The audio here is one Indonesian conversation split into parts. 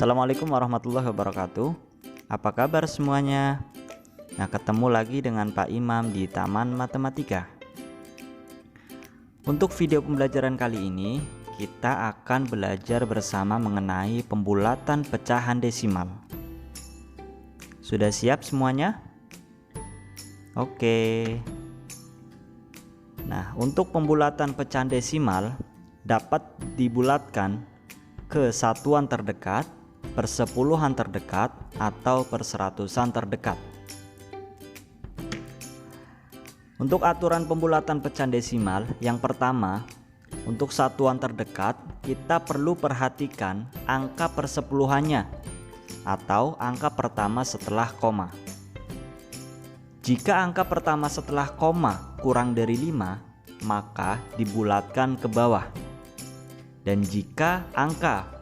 Assalamualaikum warahmatullahi wabarakatuh. Apa kabar semuanya? Nah, ketemu lagi dengan Pak Imam di Taman Matematika. Untuk video pembelajaran kali ini, kita akan belajar bersama mengenai pembulatan pecahan desimal. Sudah siap semuanya? Oke. Nah, untuk pembulatan pecahan desimal dapat dibulatkan ke satuan terdekat, persepuluhan terdekat, atau perseratusan terdekat. Untuk aturan pembulatan pecahan desimal, yang pertama, untuk satuan terdekat kita perlu perhatikan angka persepuluhannya atau angka pertama setelah koma. Jika angka pertama setelah koma kurang dari 5, maka dibulatkan ke bawah. Dan jika angka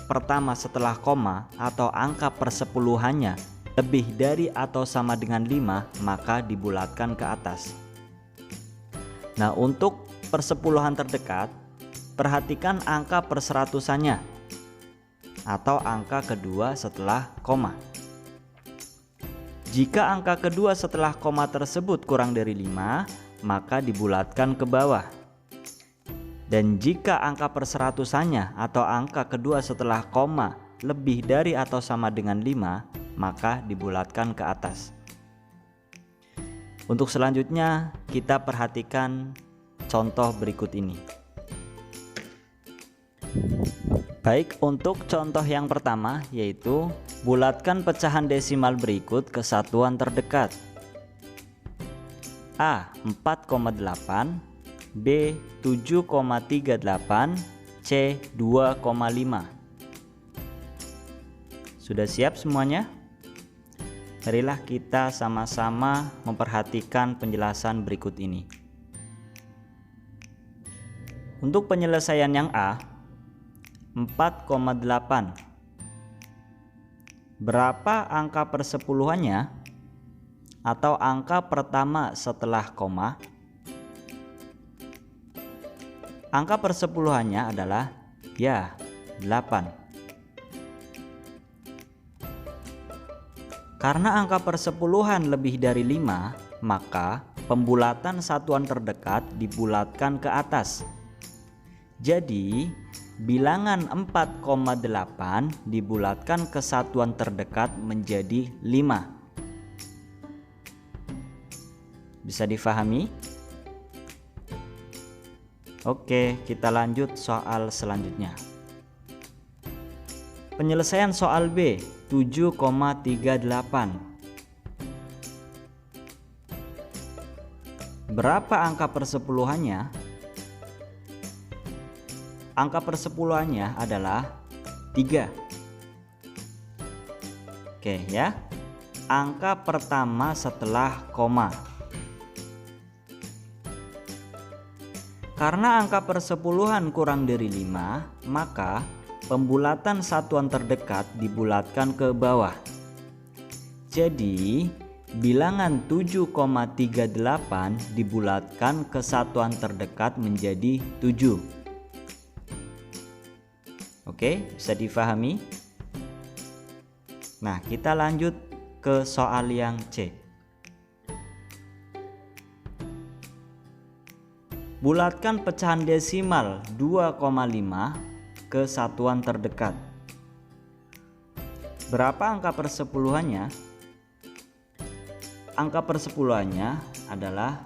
pertama setelah koma atau angka persepuluhannya lebih dari atau sama dengan 5, maka dibulatkan ke atas. Nah, untuk persepuluhan terdekat, perhatikan angka perseratusannya atau angka kedua setelah koma. Jika angka kedua setelah koma tersebut kurang dari 5, maka dibulatkan ke bawah. Dan jika angka perseratusannya atau angka kedua setelah koma lebih dari atau sama dengan 5, maka dibulatkan ke atas. Untuk selanjutnya kita perhatikan contoh berikut ini. Baik, untuk contoh yang pertama yaitu bulatkan pecahan desimal berikut ke satuan terdekat. A 4,8, B 7,38, C 2,5. Sudah siap semuanya? Marilah kita sama-sama memperhatikan penjelasan berikut ini. Untuk penyelesaian yang A, 4,8. Berapa angka persepuluhannya atau angka pertama setelah koma? Angka persepuluhannya adalah 8. Karena angka persepuluhan lebih dari 5, maka pembulatan satuan terdekat dibulatkan ke atas. Jadi, bilangan 4,8 dibulatkan ke satuan terdekat menjadi 5. Bisa difahami? Oke, kita lanjut soal selanjutnya. Penyelesaian soal B 7,38. Berapa angka persepuluhannya? Angka persepuluhannya adalah 3. Oke ya. Angka pertama setelah koma. Karena angka persepuluhan kurang dari 5, maka pembulatan satuan terdekat dibulatkan ke bawah. Jadi, bilangan 7,38 dibulatkan ke satuan terdekat menjadi 7. Oke, bisa difahami? Nah, kita lanjut ke soal yang C. Bulatkan pecahan desimal 2,5 ke satuan terdekat. Berapa angka persepuluhannya? Angka persepuluhannya adalah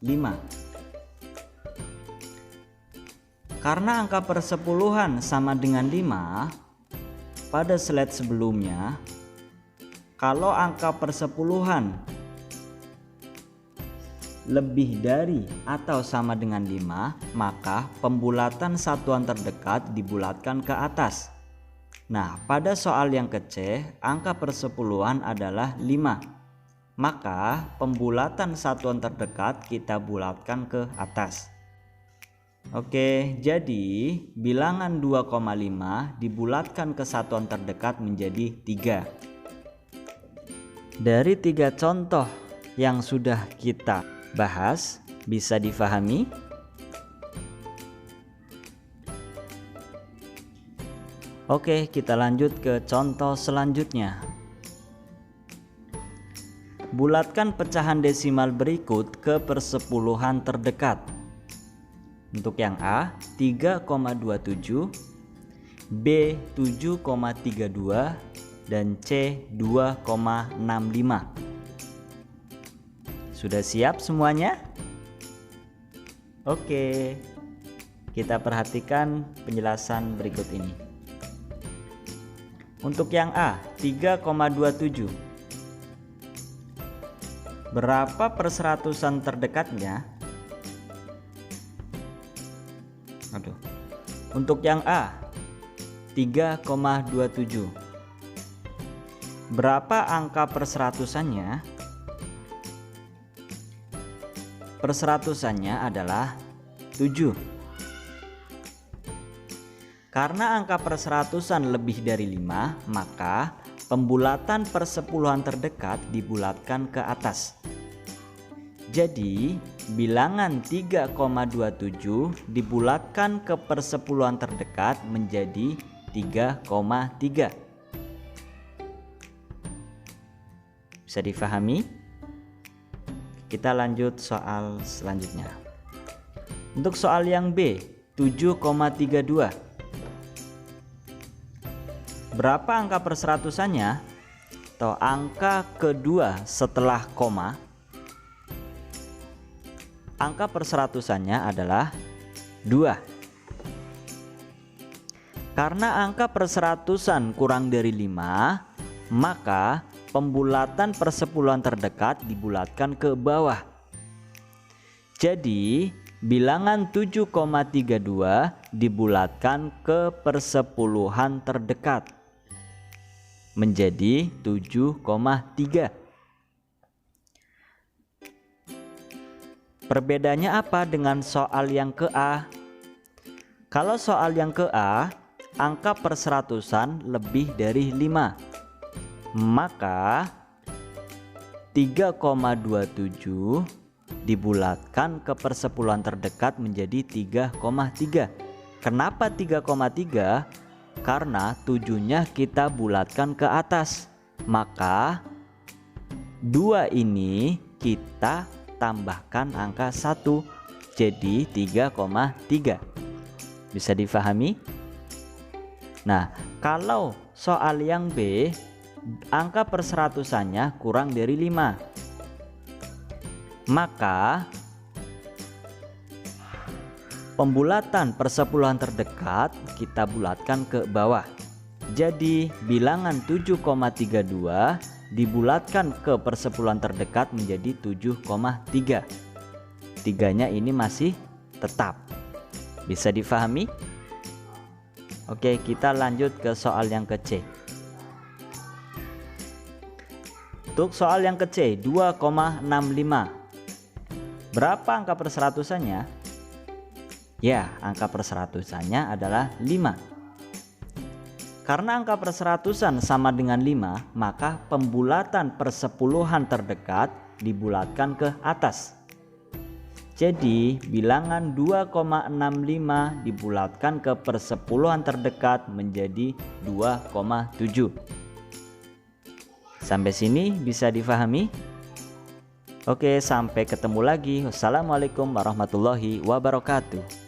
5. Karena angka persepuluhan sama dengan 5, pada slide sebelumnya, kalau angka persepuluhan lebih dari atau sama dengan 5, maka pembulatan satuan terdekat dibulatkan ke atas. Nah, pada soal yang ke C, angka persepuluhan adalah 5. Maka pembulatan satuan terdekat kita bulatkan ke atas. Oke, jadi bilangan 2,5 dibulatkan ke satuan terdekat menjadi 3. Dari 3 contoh yang sudah kita bahas, bisa difahami? Oke, kita lanjut ke contoh selanjutnya. Bulatkan pecahan desimal berikut ke persepuluhan terdekat. Untuk yang A 3,27, B 7,32, dan C 2,65. Sudah siap semuanya? Oke, kita perhatikan penjelasan berikut ini. Untuk yang A 3,27, berapa perseratusan terdekatnya? Untuk yang A 3,27, berapa angka perseratusannya? Perseratusannya adalah 7. Karena angka perseratusan lebih dari 5, maka pembulatan persepuluhan terdekat dibulatkan ke atas. Jadi bilangan 3,27 dibulatkan ke persepuluhan terdekat menjadi 3,3. Bisa difahami? Kita lanjut soal selanjutnya. Untuk soal yang B 7,32, berapa angka perseratusannya atau angka kedua setelah koma? Angka perseratusannya adalah 2. Karena angka perseratusan kurang dari 5, maka pembulatan persepuluhan terdekat dibulatkan ke bawah. Jadi bilangan 7,32 dibulatkan ke persepuluhan terdekat menjadi 7,3. Perbedaannya apa dengan soal yang ke A? Kalau soal yang ke A, angka perseratusan lebih dari 5, maka 3,27 dibulatkan ke persepuluhan terdekat menjadi 3,3. Kenapa 3,3? Karena 7-nya kita bulatkan ke atas, maka 2 ini kita tambahkan angka 1 jadi 3,3. Bisa difahami? Nah, kalau soal yang B, angka perseratusannya kurang dari 5, maka pembulatan persepuluhan terdekat kita bulatkan ke bawah. Jadi bilangan 7,32 dibulatkan ke persepuluhan terdekat menjadi 7,3. 3-nya ini masih tetap. Bisa difahami? Oke, kita lanjut ke soal yang ke C. Untuk soal yang ke C 2,65, berapa angka perseratusannya? Ya, angka perseratusannya adalah 5. Karena angka perseratusan sama dengan 5, maka pembulatan persepuluhan terdekat dibulatkan ke atas. Jadi bilangan 2,65 dibulatkan ke persepuluhan terdekat menjadi 2,7. Sampai sini bisa difahami? Oke, sampai ketemu lagi. Wassalamualaikum warahmatullahi wabarakatuh.